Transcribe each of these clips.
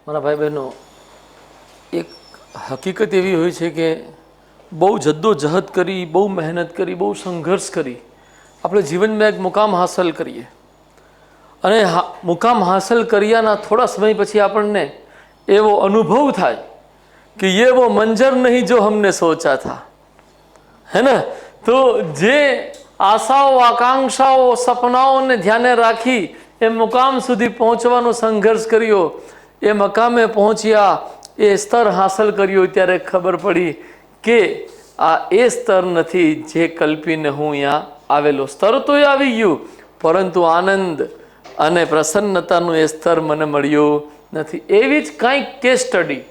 મારા ભાઈ બહેનો, એક હકીકત એવી હોય છે કે બહુ જદ્દોજહદ કરી, બહુ મહેનત કરી, બહુ સંઘર્ષ કરી આપણે જીવનમાં એક મુકામ હાંસલ કરીએ અને મુકામ હાંસલ કર્યાના થોડા સમય પછી આપણને એવો અનુભવ થાય કે ये वो मंजर नहीं जो हमने सोचा था, है ना। तो જે આશાઓ, આકાંક્ષાઓ, સપનાઓને ધ્યાને રાખી એ મુકામ સુધી પહોંચવાનો સંઘર્ષ કર્યો, એ મકામે પહોંચ્યા, એ સ્તર હાંસલ કર્યો, ત્યારે ખબર પડી કે આ એ સ્તર નથી જે કલ્પીને હું અહીંયા આવેલો. સ્તર તો એ આવી ગયું, પરંતુ આનંદ અને પ્રસન્નતાનું એ સ્તર મને મળ્યું નથી. એવી જ કાંઈક કેસ સ્ટડી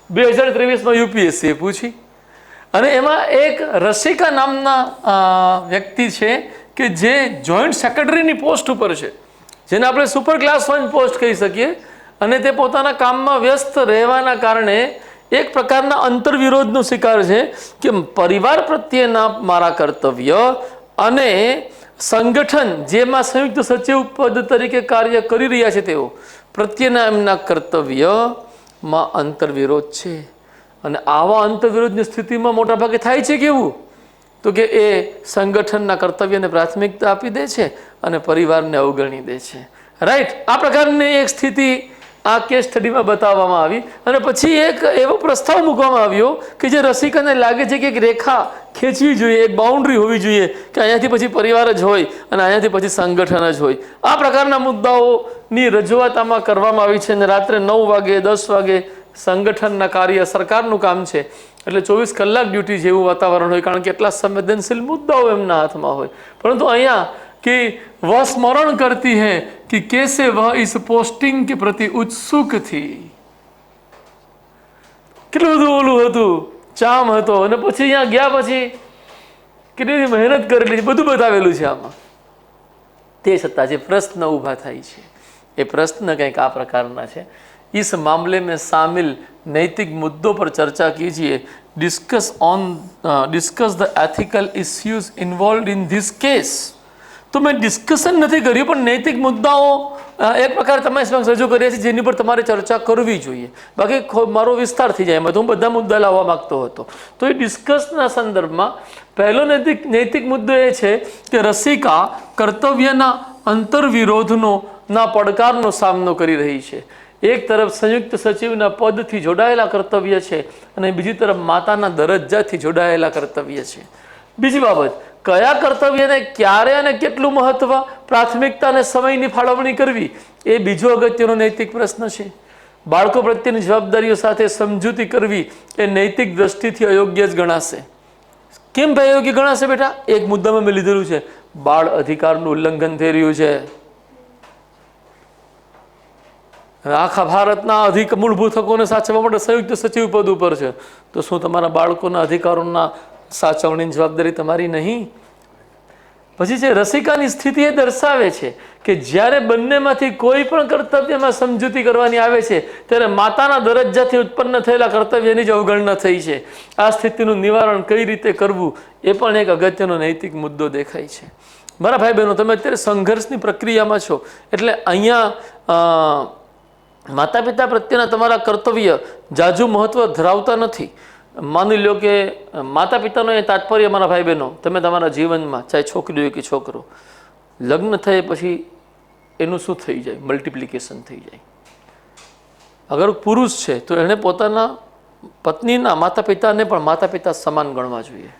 2023માં યુપીએસસીએ પૂછી અને એમાં એક રસિકા નામના વ્યક્તિ છે કે જે જોઈન્ટ સેક્રેટરીની પોસ્ટ ઉપર છે, જેને આપણે સુપર ક્લાસ 1 પોસ્ટ કહી શકીએ, અને તે પોતાના કામમાં વ્યસ્ત રહેવાના કારણે એક પ્રકારના અંતર્વિરોધનો શિકાર છે કે પરિવાર પ્રત્યેના મારા કર્તવ્ય અને સંગઠન જેમાં સંયુક્ત સચિવ પદ તરીકે કાર્ય કરી રહ્યા છે તેઓ પ્રત્યેના એમના કર્તવ્યમાં અંતર્વિરોધ છે. અને આવા અંતર્વિરોધની સ્થિતિમાં મોટાભાગે થાય છે કેવું, તો કે એ સંગઠનના કર્તવ્યને પ્રાથમિકતા આપી દે છે અને પરિવારને અવગણી દે છે. રાઈટ, આ પ્રકારની એક સ્થિતિ આ કેસ સ્ટડીમાં બતાવવામાં આવી. અને પછી એક એવો પ્રસ્તાવ મૂકવામાં આવ્યો કે જે રસિકાને લાગે છે કે એક રેખા ખેંચવી જોઈએ, એક બાઉન્ડ્રી હોવી જોઈએ કે અહીંયાથી પછી પરિવાર જ હોય અને અહીંયાથી પછી સંગઠન જ હોય. આ પ્રકારના મુદ્દાઓની રજૂઆત આમાં કરવામાં આવી છે. અને રાત્રે 9 વાગે 10 વાગે સંગઠનના કાર્ય, સરકારનું કામ છે એટલે 24 કલાક ડ્યુટી જેવું વાતાવરણ હોય, કારણ કે એટલા સંવેદનશીલ મુદ્દાઓ એમના હાથમાં હોય. પરંતુ અહીંયા कि वह स्मरण करती है कि कैसे वह इस पोस्टिंग के प्रति उत्सुक थी. કેટલું બધું ઓલું હતું, ચામ હતો, અને પછી અહીંયા ગયા પછી કેટલી મહેનત કરેલી, બધું બતાવેલું છે આમાં. તે છતાં જે પ્રશ્ન ઊભા થાય છે એ પ્રશ્ન કંઈક આ પ્રકારના છે. इस मामले में शामिल नैतिक मुद्दों पर चर्चा कीजिए. Discuss the ethical issues involve in this case. तो મેં ડિસ્કશન નથી કર્યું, પણ નૈતિક મુદ્દાઓ એક પ્રકાર તમારી સમક્ષ રજૂ કર્યા છે જેની પર તમારે ચર્ચા કરવી જોઈએ. બાકી મારો વિસ્તાર થઈ જાય એમાં, તો હું બધા મુદ્દા લાવવા માગતો હતો. તો એ ડિસ્કસના સંદર્ભમાં પહેલો નૈતિક મુદ્દો એ છે કે રસિકા કર્તવ્યના અંતર્વિરોધનો પડકારનો સામનો કરી રહી છે. એક તરફ સંયુક્ત સચિવના પદથી જોડાયેલા કર્તવ્ય છે અને બીજી તરફ માતાના દરજ્જાથી જોડાયેલા કર્તવ્ય છે. બીજી બાબત, કયા કર્તવ્યને ક્યારે અને કેટલું મહત્વ, પ્રાથમિકતા અને સમયની ફાળવણી કરવી એ બીજો અગત્યનો નૈતિક પ્રશ્ન છે. બાળકો પ્રત્યેની જવાબદારીઓ સાથે સમજૂતી કરવી એ નૈતિક દ્રષ્ટિથી અયોગ્ય જ ગણાશે. કેમ ભાઈ અયોગ્ય ગણાશે બેટા? એક મુદ્દામાં મેં લીધેલું છે, બાળ અધિકારનું ઉલ્લંઘન થઈ રહ્યું છે. આખા ભારતના મૂળભૂત હકોને સાચવવા માટે સંયુક્ત સચિવ પદ ઉપર છે, તો શું તમારા બાળકોના અધિકારોના સાચવણીની જવાબદારી તમારી નહીં? પછી જે રસિકાની સ્થિતિ એ દર્શાવે છે કે જ્યારે બંનેમાંથી કોઈ પણ કર્તવ્યમાં સમજૂતી કરવાની આવે છે ત્યારે માતાના દરજ્જાથી ઉત્પન્ન થયેલા કર્તવ્યની જ અવગણના થઈ છે. આ સ્થિતિનું નિવારણ કઈ રીતે કરવું એ પણ એક અગત્યનો નૈતિક મુદ્દો દેખાય છે. મારા ભાઈ બહેનો, તમે અત્યારે સંઘર્ષની પ્રક્રિયામાં છો, એટલે અહીંયા માતા પિતા પ્રત્યેના તમારા કર્તવ્ય જાજુ મહત્વ ધરાવતા નથી. માની લો કે માતા પિતાનો એ તાત્પર્ય, મારા ભાઈ બહેનો, તમે તમારા જીવનમાં ચાહે છોકરી હોય કે છોકરો, લગ્ન થયે પછી એનું શું થઈ જાય? મલ્ટિપ્લિકેશન થઈ જાય. અગર પુરુષ છે તો એણે પોતાના પત્નીના માતા પિતાને પણ માતા પિતા સમાન ગણવા જોઈએ.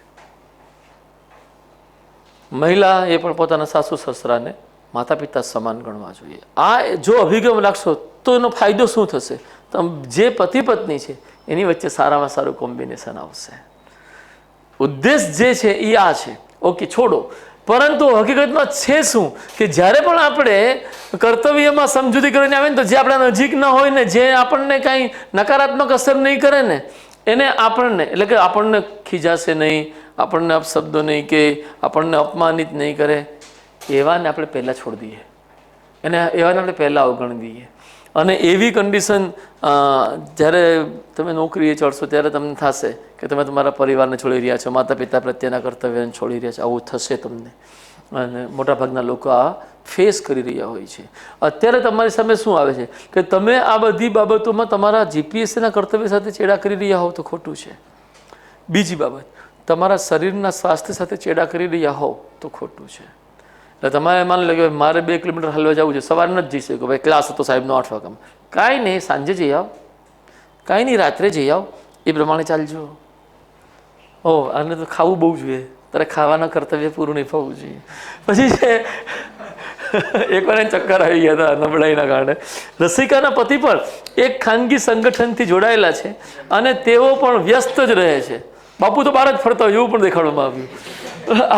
મહિલા એ પણ પોતાના સાસુ સસરાને માતા પિતા સમાન ગણવા જોઈએ. આ જો અભિગમ રાખશો તો એનો ફાયદો શું થશે? જે પતિ પત્ની છે એની વચ્ચે સારામાં સારું કોમ્બિનેશન આવશે. ઉદ્દેશ જે છે એ આ છે, ઓકે, છોડો. પરંતુ હકીકતમાં છે શું કે જ્યારે પણ આપણે કર્તવ્યમાં સમજૂતી કરીને આવે ને, તો જે આપણા નજીક ન હોય ને, જે આપણને કાંઈ નકારાત્મક અસર નહીં કરે ને, એને આપણને, એટલે કે આપણને ખીજાશે નહીં, આપણને અપશબ્દો નહીં કે આપણને અપમાનિત નહીં કરે, એવાને આપણે પહેલાં છોડી દઈએ, એવાને આપણે પહેલાં અવગણી દઈએ. અને એવી કન્ડિશન જ્યારે તમે નોકરીએ ચડશો ત્યારે તમને થશે કે તમે તમારા પરિવારને છોડી રહ્યા છો, માતા પિતા પ્રત્યેના કર્તવ્યને છોડી રહ્યા છો. આવું થશે તમને. અને મોટાભાગના લોકો આ ફેસ કરી રહ્યા હોય છે. અત્યારે તમારી સામે શું આવે છે કે તમે આ બધી બાબતોમાં તમારા જીપીએસસીના કર્તવ્ય સાથે ચેડા કરી રહ્યા હોવ તો ખોટું છે. બીજી બાબત, તમારા શરીરના સ્વાસ્થ્ય સાથે ચેડા કરી રહ્યા હોવ તો ખોટું છે. એટલે તમારે માની લો કે મારે 2 કિલોમીટર હાલવા જવું છે, સવારે નથી જઈ શકો, ભાઈ ક્લાસ હતો સાહેબનો 8 વાગ્યામાં, કાંઈ નહીં, સાંજે જઈ આવો, કાંઈ નહીં, રાત્રે જઈ આવો, એ પ્રમાણે ચાલજો. આને તો ખાવું બહુ જોઈએ, તારે ખાવાના કર્તવ્ય પૂરું નિભાવવું જોઈએ. પછી છે એકવાર ચક્કર આવી ગયા હતા નબળાઈના કારણે. રસિકાના પતિ પણ એક ખાનગી સંગઠનથી જોડાયેલા છે અને તેઓ પણ વ્યસ્ત જ રહે છે. બાપુ તો બહાર જ ફરતા હોય એવું પણ દેખાડવામાં આવ્યું.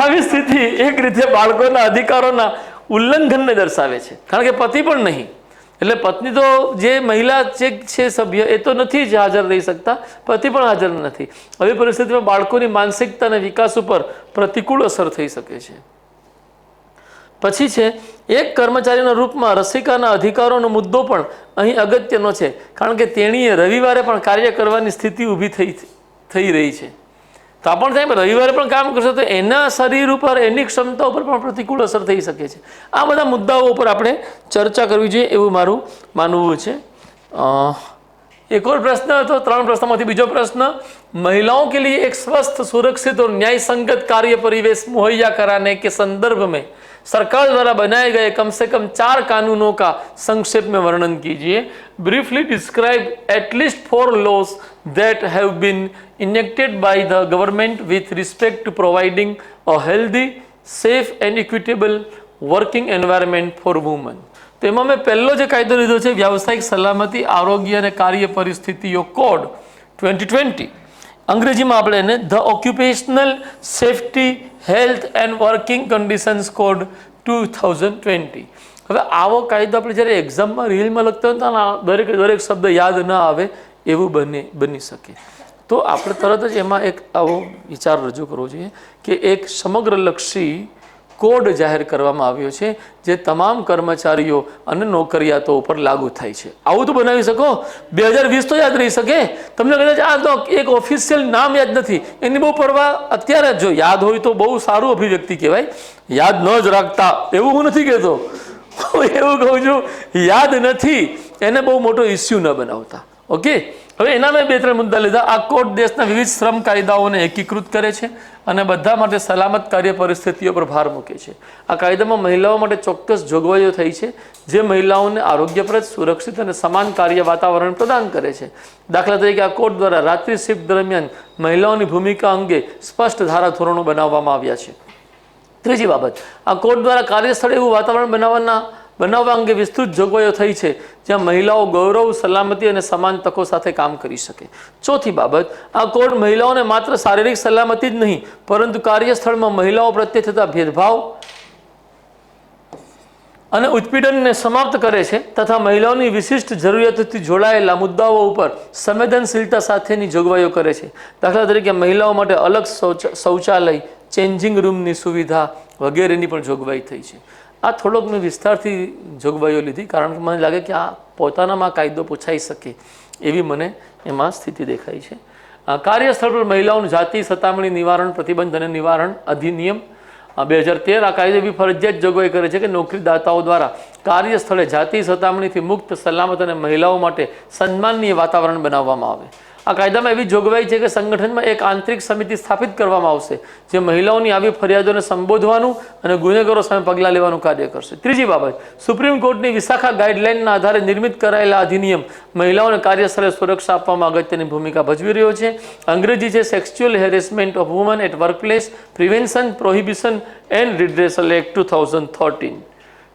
આવી સ્થિતિ એક રીતે બાળકોના અધિકારોના ઉલ્લંઘનને દર્શાવે છે, કારણ કે પતિ પણ નહીં, એટલે પત્ની તો જે મહિલા છે સભ્ય એ તો નથી જ હાજર રહી શકતા, પતિ પણ હાજર નથી. આવી પરિસ્થિતિમાં બાળકોની માનસિકતા અને વિકાસ ઉપર પ્રતિકૂળ અસર થઈ શકે છે. પછી છે એક કર્મચારીના રૂપમાં રસિકાના અધિકારોનો મુદ્દો પણ અહીં અગત્યનો છે, કારણ કે તેણીએ રવિવારે પણ કાર્ય કરવાની સ્થિતિ ઊભી થઈ રહી છે. તો આ પણ થાય, રવિવારે પણ કામ કરશે તો એના શરીર ઉપર, એની ક્ષમતા ઉપર પણ પ્રતિકૂળ અસર થઈ શકે છે. આ બધા મુદ્દાઓ ઉપર આપણે ચર્ચા કરવી જોઈએ એવું મારું માનવું છે. एक और प्रश्न तो 3 प्रश्नों बीजो प्रश्न, महिलाओं के लिए एक स्वस्थ, सुरक्षित और न्याय संगत कार्य परिवेश मुहैया कराने के संदर्भ में सरकार द्वारा बनाए गए कम से कम 4 कानूनों का संक्षेप में वर्णन कीजिए. Briefly describe at least 4 laws that have been enacted by the government with respect to providing a healthy, safe and equitable working environment for women. તેમાં મેં પહેલો જે કાયદો લીધો છે વ્યાવસાયિક સલામતી, આરોગ્ય અને કાર્ય પરિસ્થિતિઓ કોડ 2020, અંગ્રેજીમાં આપણે એને the occupational safety, health and working conditions code 2020. હવે આવો કાયદો આપણે જ્યારે એક્ઝામમાં રિયલમાં લખતા હોય તો દરેક શબ્દ યાદ ન આવે એવું બની શકે. તો આપણે તરત જ એમાં એક આવો વિચાર રજૂ કરવો જોઈએ કે એક સમગ્રલક્ષી કોડ જાહેર કરવામાં આવ્યો છે જે તમામ કર્મચારીઓ અને નોકરિયાતો ઉપર લાગુ થાય છે. આવું તો બનાવી શકો, 2020 તો યાદ રહી શકે. તમને કદાચ આ તો એક ઓફિશિયલ નામ યાદ નથી, એની બહુ પરવા અત્યારે જો યાદ હોય તો બહુ સારું અભિવ્યક્તિ કહેવાય. યાદ ન જ રાખતા એવું હું નથી કહેતો, એવું કહું છું, યાદ નથી એને બહુ મોટો ઇસ્યુ ન બનાવતા. ઓકે, હવે એના મેં 2-3 મુદ્દા લીધા. આ કોડ દેશના વિવિધ શ્રમ કાયદાઓને એકીકૃત કરે છે અને બધા માટે સલામત કાર્ય પરિસ્થિતિઓ પર ભાર મૂકે છે. આ કાયદામાં મહિલાઓ માટે ચોક્કસ જોગવાઈઓ થઈ છે જે મહિલાઓને આરોગ્યપ્રદ, સુરક્ષિત અને સમાન કાર્ય વાતાવરણ પ્રદાન કરે છે. દાખલા તરીકે આ કોડ દ્વારા રાત્રિ શિફ્ટ દરમિયાન મહિલાઓની ભૂમિકા અંગે સ્પષ્ટ ધારાધોરણો બનાવવામાં આવ્યા છે. ત્રીજી બાબત, આ કોડ દ્વારા કાર્યસ્થળે એવું વાતાવરણ બનાવવા અંગે વિસ્તૃત જોગવાઈઓ થઈ છે જ્યાં મહિલાઓ ગૌરવ, સલામતી અને સમાન તકો સાથે કામ કરી શકે. ચોથી બાબત, આ કોડ મહિલાઓને માત્ર શારીરિક સલામતી જ નહીં પરંતુ કાર્યસ્થળમાં મહિલાઓ પ્રત્યે થતા ભેદભાવ અને ઉત્પીડનને સમાપ્ત કરે છે તથા મહિલાઓની વિશિષ્ટ જરૂરિયાતોથી જોડાયેલા મુદ્દાઓ ઉપર સંવેદનશીલતા સાથેની જોગવાઈઓ કરે છે. દાખલા તરીકે મહિલાઓ માટે અલગ શૌચાલય, ચેન્જિંગ રૂમની સુવિધા વગેરેની પણ જોગવાઈ થઈ છે. આ થોડોક મેં વિસ્તારથી જોગવાઈઓ લીધી કારણ કે મને લાગે કે આ પોતાનામાં કાયદો પૂછાઈ શકે એવી મને એમાં સ્થિતિ દેખાય છે. કાર્યસ્થળ પર મહિલાઓનું જાતિ સતામણી નિવારણ પ્રતિબંધ અને નિવારણ અધિનિયમ 2013 આ કાયદો એવી ફરજિયાત જોગવાઈ કરે છે કે નોકરીદાતાઓ દ્વારા કાર્યસ્થળે જાતિ સતામણીથી મુક્ત, સલામત અને મહિલાઓ માટે સન્માનનીય વાતાવરણ બનાવવામાં આવે. આ કાયદામાં એવી જોગવાઈ છે કે સંગઠનમાં એક આંતરિક સમિતિ સ્થાપિત કરવામાં આવશે જે મહિલાઓની આવી ફરિયાદોને સંબોધવાનું અને ગુનેગારો સામે પગલાં લેવાનું કાર્ય કરશે. ત્રીજી બાબત, સુપ્રીમ કોર્ટની વિશાખા ગાઈડલાઇનના આધારે નિર્મિત કરાયેલા અધિનિયમ મહિલાઓને કાર્યસ્થળે સુરક્ષા આપવામાં અગત્યની ભૂમિકા ભજવી રહ્યો છે. અંગ્રેજી છે sexual harassment of woman at workplace prevention, prohibition and redressal act 2013.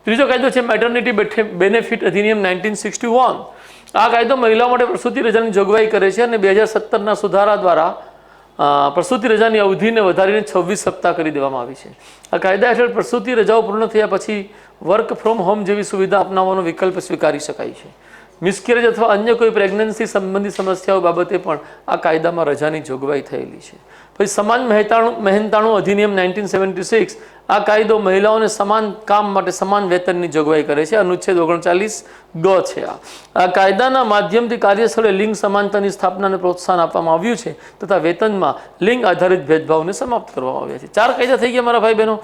ત્રીજો કાયદો છે મેટર્નિટી બેનિફિટ અધિનિયમ 1961. આ કાયદો મહિલાઓ માટે પ્રસૂતિ રજાની જોગવાઈ કરે છે અને 2017ના સુધારા દ્વારા પ્રસૂતિ રજાની અવધિને વધારીને 26 સપ્તાહ કરી દેવામાં આવી છે. આ કાયદા હેઠળ પ્રસૂતિ રજાઓ પૂર્ણ થયા પછી વર્ક ફ્રોમ હોમ જેવી સુવિધા અપનાવવાનો વિકલ્પ સ્વીકારી શકાય છે. મિસકેરેજ અથવા અન્ય કોઈ પ્રેગ્નન્સી સંબંધી સમસ્યાઓ બાબતે પણ આ કાયદામાં રજાની જોગવાઈ થયેલી છે. પછી સમાન મહેનતાણું અધિનિયમ 1976 આ કાયદો મહિલાઓને સમાન કામ માટે સમાન વેતનની જોગવાઈ કરે છે. અનુચ્છેદ 39(ગ) છે. આ કાયદાના માધ્યમથી કાર્યસ્થળે લિંગ સમાનતાની સ્થાપનાને પ્રોત્સાહન આપવામાં આવ્યું છે તથા વેતનમાં લિંગ આધારિત ભેદભાવને સમાપ્ત કરવામાં આવ્યા છે. 4 કાયદા થઈ ગયા મારા ભાઈ બહેનો.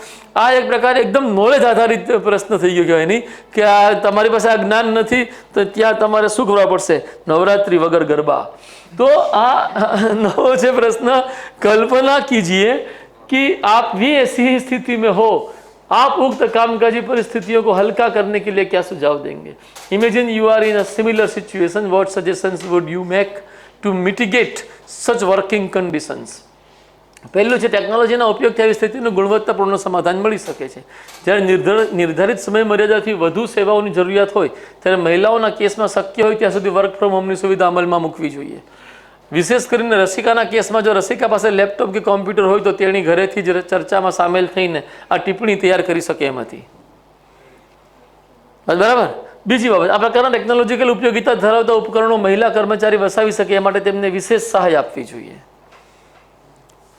આ એક પ્રકારે એકદમ નોલેજ આધારિત પ્રશ્ન થઈ ગયો કહેવાય નહીં કે આ તમારી પાસે આ જ્ઞાન નથી તો ત્યાં તમારે શું કરવા પડશે? નવરાત્રિ વગર ગરબા. तो आ नવો છે प्रश्न. कल्पना कीजिए कि आप भी ऐसी स्थिति में हो, आप उक्त कामकाजी परिस्थितियों को हल्का करने के लिए क्या सुझाव देंगे? Imagine you are in a similar situation, what suggestions would you make to mitigate such working conditions? પહેલું છે ટેકનોલોજીના ઉપયોગથી આવી સ્થિતિનું ગુણવત્તાપૂર્ણ સમાધાન મળી શકે છે. જ્યારે નિર્ધારિત સમય મર્યાદાથી વધુ સેવાઓની જરૂરિયાત હોય ત્યારે મહિલાઓના કેસમાં શક્ય હોય ત્યાં સુધી વર્ક ફ્રોમ હોમની સુવિધા અમલમાં મૂકવી જોઈએ. વિશેષ કરીને રસિકાના કેસમાં જો રસિકા પાસે લેપટોપ કે કોમ્પ્યુટર હોય તો તેની ઘરેથી જ ચર્ચામાં સામેલ થઈને આ ટિપ્પણી તૈયાર કરી શકે એમ હતી. બરાબર. બીજી બાબત, આ પ્રકારના ટેકનોલોજીકલ ઉપયોગિતા ધરાવતા ઉપકરણો મહિલા કર્મચારી વસાવી શકે એ માટે તેમને વિશેષ સહાય આપવી જોઈએ.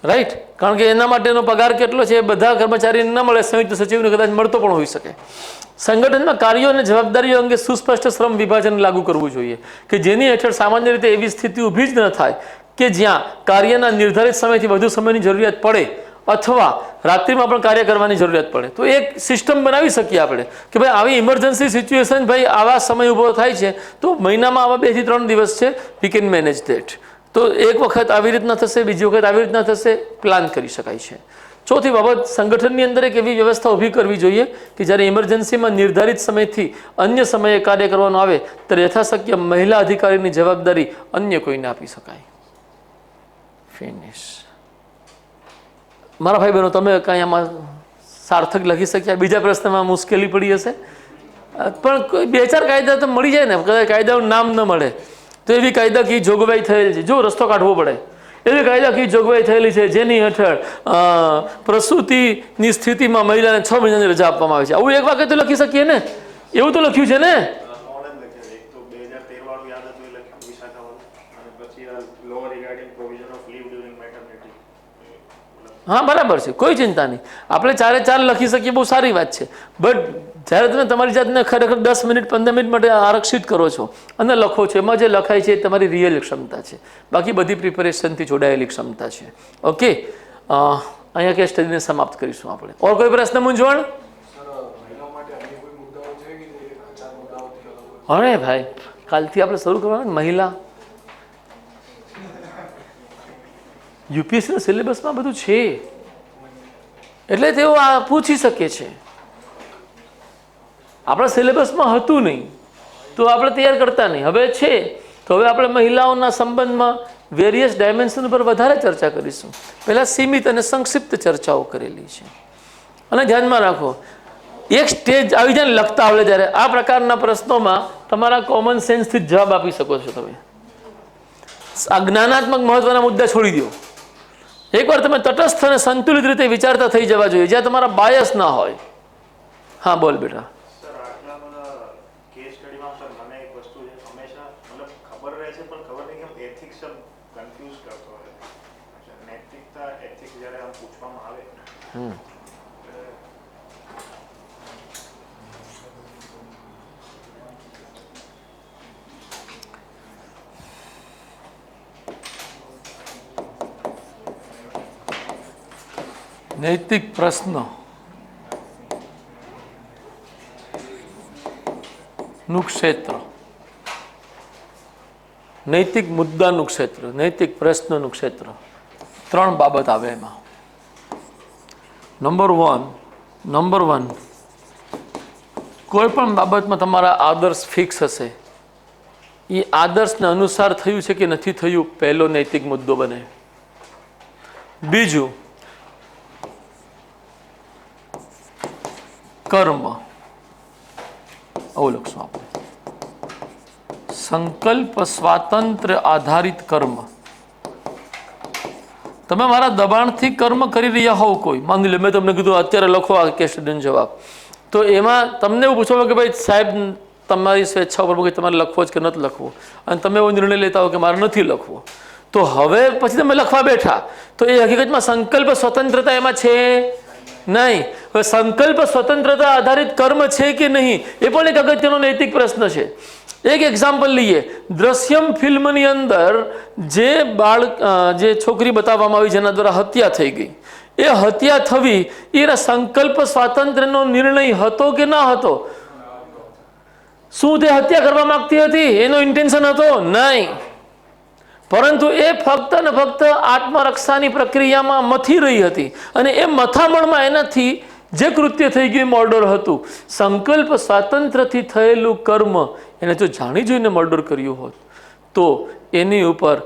રાઈટ. કારણ કે એના માટેનો પગાર કેટલો છે એ બધા કર્મચારીને ન મળે, સંયુક્ત સચિવને કદાચ મળતો પણ હોઈ શકે. સંગઠનમાં કાર્યો અને જવાબદારીઓ અંગે સુસ્પષ્ટ શ્રમ વિભાજન લાગુ કરવું જોઈએ કે જેની હેઠળ સામાન્ય રીતે એવી સ્થિતિ ઊભી જ ન થાય કે જ્યાં કાર્યના નિર્ધારિત સમયથી વધુ સમયની જરૂરિયાત પડે અથવા રાત્રિમાં પણ કાર્ય કરવાની જરૂરિયાત પડે. તો એક સિસ્ટમ બનાવી શકીએ આપણે કે ભાઈ આવી ઇમરજન્સી સિચ્યુએશન, ભાઈ આવા સમય ઊભો થાય છે તો મહિનામાં આવા 2 થી 3 દિવસ છે, વી કેન મેનેજ ધેટ. તો એક વખત આવી રીતના થશે, બીજી વખત આવી રીતના થશે, પ્લાન કરી શકાય છે. ચોથી બાબત, સંગઠનની અંદર એક એવી વ્યવસ્થા ઊભી કરવી જોઈએ કે જ્યારે ઇમરજન્સીમાં નિર્ધારિત સમયથી અન્ય સમયે કાર્ય કરવાનું આવે ત્યારે યથાશક્ય મહિલા અધિકારીની જવાબદારી અન્ય કોઈને આપી શકાય. ફિનિશ. મારા ભાઈ બહેનો, તમે કાંઈ આમાં સાર્થક લખી શક્યા? બીજા પ્રશ્નમાં મુશ્કેલી પડી હશે, પણ કોઈ 2-4 કાયદા તો મળી જાય ને. કદાચ કાયદાનું નામ ન મળે તો એવી કાયદાકીય જોગવાઈ થયેલી છે, જો રસ્તો કાઢવો પડે એવી કાયદાકીય જોગવાઈ થયેલી છે જેની હેઠળ પ્રસૂતિની સ્થિતિમાં મહિલાને 6 મહિનાની રજા આપવામાં આવે છે. આવું એક વાક્ય તો લખી શકીએ ને, એવું તો લખ્યું છે ને. હા બરાબર છે, કોઈ ચિંતા નહીં, આપણે 4 લખી શકીએ, બહુ સારી વાત છે. બટ જ્યારે તમે તમારી જાતને ખરેખર 10 મિનિટ 15 મિનિટ માટે આરક્ષિત કરો છો અને લખો છો, એમાં જે લખાય છે એ તમારી રિયલ ક્ષમતા છે, બાકી બધી પ્રિપેરેશનથી જોડાયેલી ક્ષમતા છે. ઓકે, અહીંયા કેસ સ્ટડીને સમાપ્ત કરીશું આપણે. ઓર કોઈ પ્રશ્ન, મૂંઝવણ? અરે ભાઈ, કાલથી આપણે શરૂ કરવાનું. મહિલા યુપીએસસીના સિલેબસમાં બધું છે એટલે તેઓ આ પૂછી શકે છે. આપણા સિલેબસમાં હતું નહીં તો આપણે તૈયાર કરતા નહીં, હવે છે તો હવે આપણે મહિલાઓના સંબંધમાં વેરિયસ ડાયમેન્શન ઉપર વધારે ચર્ચા કરીશું. પહેલાં સીમિત અને સંક્ષિપ્ત ચર્ચાઓ કરેલી છે. અને ધ્યાનમાં રાખો, એક સ્ટેજ આવી જાય ને લખતા આવડે ત્યારે આ પ્રકારના પ્રશ્નોમાં તમારા કોમન સેન્સથી જ જવાબ આપી શકો છો તમે. આ જ્ઞાનાત્મક મહત્વના મુદ્દા છોડી દો. એકવાર તમે તટસ્થ અને સંતુલિત રીતે વિચારતા થઈ જવા જોઈએ, જ્યાં તમારા બાયસ ના હોય. હા બોલ બેટા. નૈતિક પ્રશ્ન નું ક્ષેત્ર, નૈતિક મુદ્દાનું ક્ષેત્ર, નૈતિક પ્રશ્નનું ક્ષેત્ર, 3 બાબત આવે એમાં. નંબર 1, કોઈ પણ બાબતમાં તમારા આદર્શ ફિક્સ હશે, એ આદર્શને અનુસાર થયું છે કે નથી થયું, પહેલો નૈતિક મુદ્દો બને. બીજું, કર્મ. આવું લખશું આપણે, સંકલ્પ સ્વાતંત્ર્ય આધારિત કર્મ. તમે મારા દબાણથી કર્મ કરી રહ્યા હોવ, કોઈ માની લો મેં તમને કીધું અત્યારે લખો આ કેસ સ્ટડીનો જવાબ, તો એમાં તમને એવું પૂછવામાં કે ભાઈ સાહેબ તમારી સ્વેચ્છા ઉપર તમારે લખવો જ કે નથી લખવો, અને તમે એવો નિર્ણય લેતા હો કે મારે નથી લખવો, તો હવે પછી તમે લખવા બેઠા તો એ હકીકતમાં સંકલ્પ સ્વતંત્રતા એમાં છે નહીં. હવે સંકલ્પ સ્વતંત્રતા આધારિત કર્મ છે કે નહીં એ પણ એક અગત્યનો નૈતિક પ્રશ્ન છે. એક એક્ઝામ્પલ લઈએ. દ્રશ્યમ ફિલ્મની અંદર જે છોકરી બતાવવામાં આવી જેના દ્વારા હત્યા થઈ ગઈ, એ હત્યા થવી એના સંકલ્પ સ્વાતંત્ર્યનો નિર્ણય હતો કે ના હતો? શું તે હત્યા કરવા માંગતી હતી? એનો ઇન્ટેન્શન હતો? નહીં. પરંતુ એ ફક્ત ને ફક્ત આત્મરક્ષાની પ્રક્રિયામાં મથી રહી હતી અને એ મથામણમાં એનાથી જે કૃત્ય થઈ ગયું એ મર્ડર હતું. સંકલ્પ સ્વાતંત્ર્યથી થયેલું કર્મ એને જો જાણી જોઈને મર્ડર કર્યું હોત તો એની ઉપર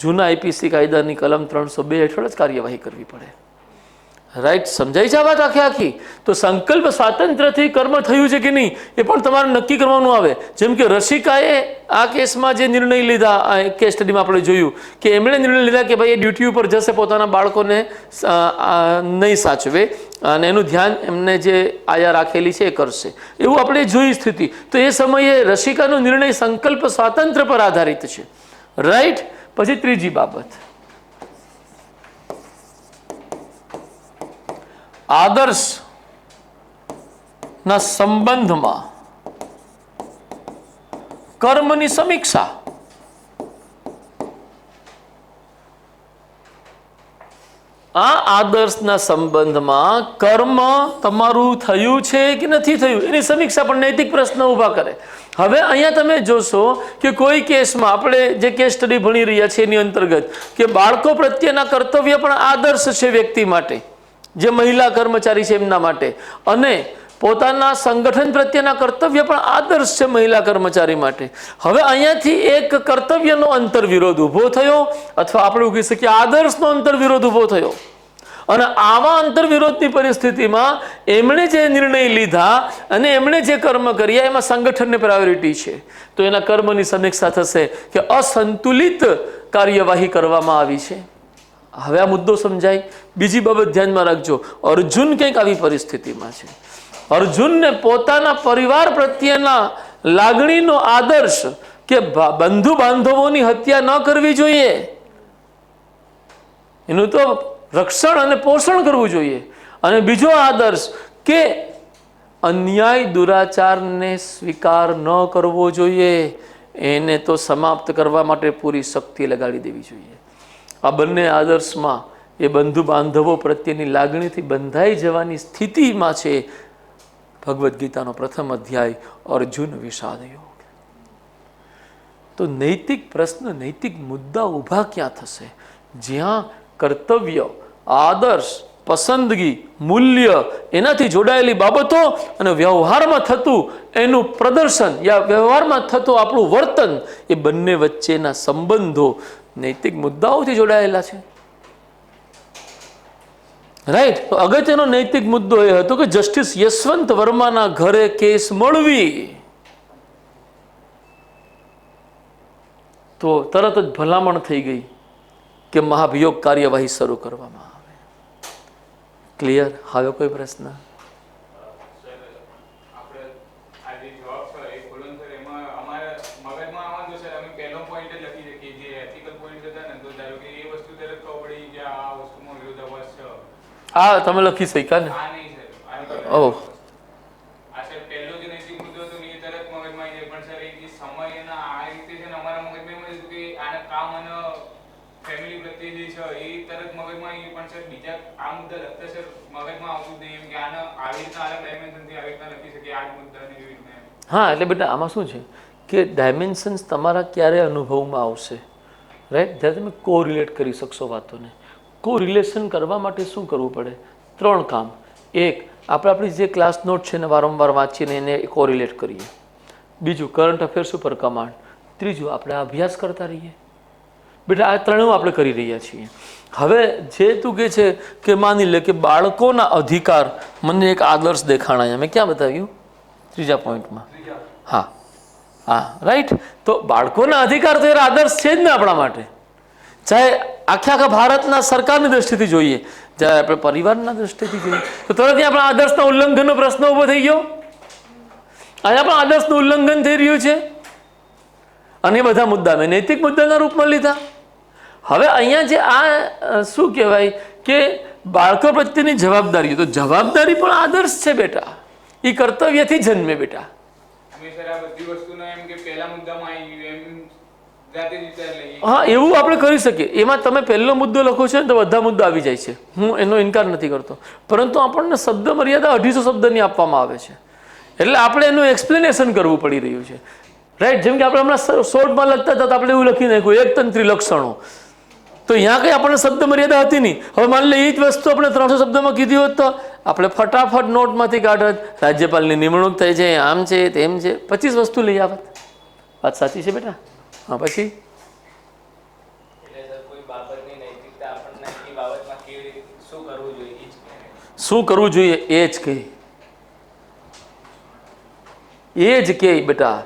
જૂના આઈપીસી કાયદાની કલમ 302 હેઠળ જ કાર્યવાહી કરવી પડે. રાઈટ? સમજાય છે આ વાત આખી? તો સંકલ્પ સ્વાતંત્ર્યથી કર્મ થયું છે કે નહીં એ પણ તમારે નક્કી કરવાનું આવે. જેમ કે રસિકાએ આ કેસમાં જે નિર્ણય લીધા, આ કેસ સ્ટડીમાં આપણે જોયું કે એમણે નિર્ણય લીધા કે ભાઈ એ ડ્યુટી ઉપર જશે, પોતાના બાળકોને નહીં સાચવે અને એનું ધ્યાન એમને જે આયા રાખેલી છે એ કરશે, એવું આપણે જોઈ સ્થિતિ. તો એ સમયે રસિકાનો નિર્ણય સંકલ્પ સ્વાતંત્ર્ય પર આધારિત છે. રાઈટ? પછી ત્રીજી બાબત, આદર્શના સંબંધમાં કર્મની સમીક્ષા. આ આદર્શના સંબંધમાં કર્મ તમારું થયું છે કે નથી થયું એની સમીક્ષા પણ નૈતિક પ્રશ્ન ઊભા કરે. હવે અહીંયા તમે જોશો કે કોઈ કેસમાં આપણે જે કેસ સ્ટડી ભણી રહ્યા છીએ એની અંતર્ગત કે બાળકો પ્રત્યેના કર્તવ્ય પણ આદર્શ છે વ્યક્તિ માટે, જે મહિલા કર્મચારી છે એમના માટે, અને પોતાના સંગઠન પ્રત્યેના કર્તવ્ય પણ આદર્શ છે મહિલા કર્મચારી માટે. હવે અહીંયાથી એક કર્તવ્યનો અંતરવિરોધ ઊભો થયો, અથવા આપણે કહી શકીએ આદર્શનો અંતરવિરોધ ઊભો થયો. અને આવા અંતરવિરોધની પરિસ્થિતિમાં એમણે જે નિર્ણય લીધા અને એમણે જે કર્મ કર્યા એમાં સંગઠનને પ્રાયોરિટી છે, તો એના કર્મની સમીક્ષા થશે કે અસંતુલિત કાર્યવાહી કરવામાં આવી છે. હવે આ મુદ્દો સમજાય. બીજી બાબત ધ્યાનમાં રાખજો. અર્જુન કંઈક આવી પરિસ્થિતિમાં છે. અર્જુનને પોતાના પરિવાર પ્રત્યેના લાગણીનો આદર્શ કે બંધુ બાંધવોની હત્યા ન કરવી જોઈએ, એનું તો રક્ષણ અને પોષણ કરવું જોઈએ, અને બીજો આદર્શ કે અન્યાય દુરાચારને સ્વીકાર ન કરવો જોઈએ, એને તો સમાપ્ત કરવા માટે પૂરી શક્તિ લગાડી દેવી જોઈએ. આ બંને આદર્શમાં એ બંધુ બાંધવો પ્રત્યેની લાગણીથી બંધાઈ જવાની સ્થિતિમાં છે ભગવદ્ ગીતાનો પ્રથમ અધ્યાય અર્જુન વિષાદ યોગ. તો નૈતિક પ્રશ્ન, નૈતિક મુદ્દા ઊભા ક્યાં થશે? જ્યાં કર્તવ્ય, આદર્શ, પસંદગી, મૂલ્ય એનાથી જોડાયેલી બાબતો અને વ્યવહારમાં થતું એનું પ્રદર્શન યા વ્યવહારમાં થતું આપણું વર્તન, એ બંને વચ્ચેના સંબંધો નૈતિક મુદ્દાઓથી જોડાયેલા છે. રાઈટ? તો અગત્યનો નૈતિક મુદ્દો એ હતો કે જસ્ટિસ યશવંત વર્માના ઘરે કેસ મળવી તો તરત જ ભલામણ થઈ ગઈ કે મહાભિયોગ કાર્યવાહી શરૂ કરવામાં આવે. ક્લિયર? હવે કોઈ પ્રશ્ન? હા, તમે લખી શક્યા ને? ઓહ, હા, એટલે બેટા આમાં શું છે કે ડાયમેન્શન્સ તમારા ક્યારે અનુભવમાં આવશે? રાઈટ? જ્યારે તમે કોરિલેટ કરી શકશો વાતોને. કોરિલેશન કરવા માટે શું કરવું પડે? 3 કામ. એક, આપણે આપણી જે ક્લાસ નોટ છે ને વારંવાર વાંચીને એને કોરિલેટ કરીએ. બીજું, કરંટ અફેર્સ ઉપર કમાન્ડ. ત્રીજું, આપણે અભ્યાસ કરતા રહીએ. બેટા આ 3 આપણે કરી રહ્યા છીએ. હવે જે તું કહે છે કે માની લે કે બાળકોના અધિકાર મને એક આદર્શ દેખાણા, મેં ક્યાં બતાવ્યું? 3જા પોઈન્ટમાં. હા હા, રાઈટ? તો બાળકોના અધિકાર તો એ આદર્શ છે જ ને આપણા માટે. ચાહે આખા ભારતના સરકારની દ્રષ્ટિથી જોઈએ, જ્યારે આપણે પરિવારના દ્રષ્ટિથી જોઈએ તો તરત આપણા આદર્શના ઉલ્લંઘનનો પ્રશ્ન ઊભો થઈ ગયો. અહીંયા પણ આદર્શનું ઉલ્લંઘન થઈ રહ્યું છે અને એ બધા મુદ્દા મેં નૈતિક મુદ્દાના રૂપમાં લીધા. હવે અહીંયા જે આ શું કહેવાય કે બાળકો પ્રત્યેની જવાબદારી, તો જવાબદારી પણ આદર્શ છે બેટા, એ કર્તવ્યથી જન્મે બેટા. હા, એવું આપણે કરી શકીએ. એમાં તમે પહેલો મુદ્દો લખો છો ને તો બધા મુદ્દા આવી જાય છે, હું એનો ઇનકાર નથી કરતો, પરંતુ આપણને શબ્દ મર્યાદા 250 શબ્દની આપવામાં આવે છે, એટલે આપણે એનું એક્સપ્લેનેશન કરવું પડી રહ્યું છે, રાઈટ. જેમ કે આપણે હમણાં શોર્ટમાં લખતા હતા તો આપણે એવું લખી નાખ્યું એકતંત્રી લક્ષણો, તો અહીંયા કંઈ આપણને શબ્દ મર્યાદા હતી નહીં. હવે માની લે એ જ વસ્તુ આપણે 300 શબ્દમાં કીધી હોત તો આપણે ફટાફટ નોટમાંથી કાઢત, રાજ્યપાલની નિમણૂક થઈ છે, આમ છે તેમ છે, 25 વસ્તુ લઈ આવત. વાત સાચી છે બેટા? હા, પછી શું કરવું જોઈએ એ જ કહે, એ જ કહે બેટા.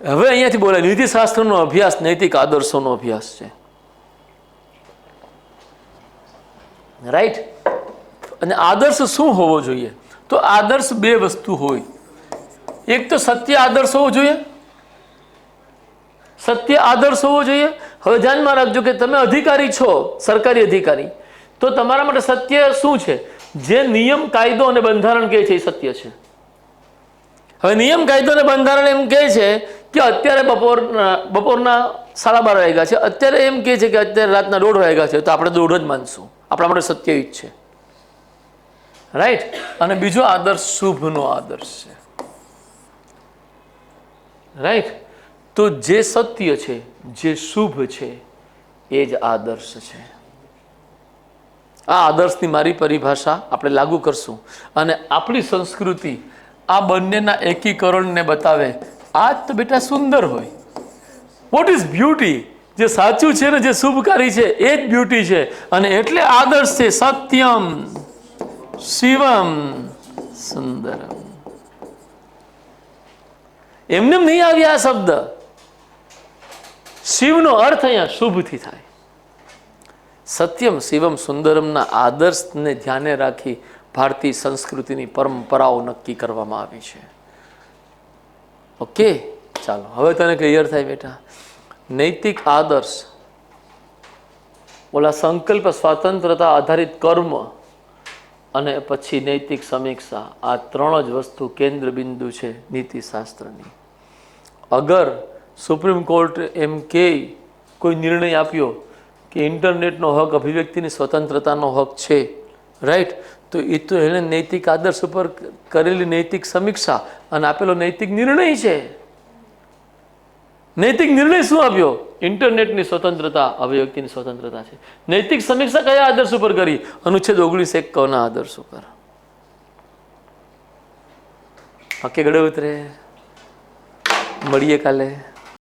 હવે અહીંયાથી બોલાય નીતિશાસ્ત્રનો અભ્યાસ નૈતિક આદર્શોનો અભ્યાસ છે, રાઈટ. અને આદર્શ શું હોવો જોઈએ? તો આદર્શ બે વસ્તુ હોય. એક તો સત્ય આદર્શ હોવો જોઈએ, સત્ય આદર્શ હોવો જોઈએ. હવે ધ્યાનમાં રાખજો કે તમે અધિકારી છો, સરકારી અધિકારી, તો તમારા માટે સત્ય શું છે? જે નિયમ કાયદો અને બંધારણ કહે છે એ સત્ય છે. હવે નિયમ કાયદો અને બંધારણ એમ કહે છે કે અત્યારે બપોરના 12:30 વાગ્યા છે, અત્યારે એમ કહે છે કે અત્યારે રાતના 1:30 વાગ્યા છે, તો આપણે 1:30 જ માનશું, આપણા માટે સત્ય જ છે, રાઈટ. અને બીજો આદર્શ શુભનો આદર્શ છે, રાઈટ. તો જે સત્ય છે, જે શુભ છે, એ જ આદર્શ છે. આ આદર્શની મારી પરિભાષા આપણે લાગુ કરશું અને આપણી સંસ્કૃતિ આ બંનેના એકીકરણને બતાવે. આ જ તો બેટા સુંદર હોય. What is beauty? જે સાચું છે ને જે શુભકારી છે એ જ બ્યુટી છે. અને એટલે આદર્શ છે સત્યમ શિવમ સુંદરમ. એમને નહીં આવ્યા આ શબ્દ. શિવનો અર્થ અહીંયા શુભથી થાય. સત્યમ શિવમ સુંદરમના આદર્શને ધ્યાને રાખી ભારતીય સંસ્કૃતિની પરંપરાઓ નક્કી કરવામાં આવી છે. ઓકે, ચાલો હવે તને ક્લિયર થાય બેટા. નૈતિક આદર્શ, ઓલા સંકલ્પ સ્વાતંત્રતા આધારિત કર્મ અને પછી નૈતિક સમીક્ષા, આ 3 જ વસ્તુ કેન્દ્ર બિંદુ છે નીતિશાસ્ત્રની. અગર સુપ્રીમ કોર્ટ એમ કે કોઈ નિર્ણય આપ્યો કે ઇન્ટરનેટનો હક અભિવ્યક્તિની સ્વતંત્રતાનો હક છે, રાઈટ, તો એ તો એણે નૈતિક આદર્શ ઉપર કરેલી નૈતિક સમીક્ષા અને આપેલો નૈતિક નિર્ણય છે. નૈતિક નિર્ણય શું આપ્યો? ઇન્ટરનેટની સ્વતંત્રતા અભિવ્યક્તિની સ્વતંત્રતા છે. નૈતિક સમીક્ષા કયા આદર્શ ઉપર કરી? અનુચ્છેદ 19(1) ના આદર્શ ઉપર. પાકે ગળે ઉતરે. મળીએ કાલે.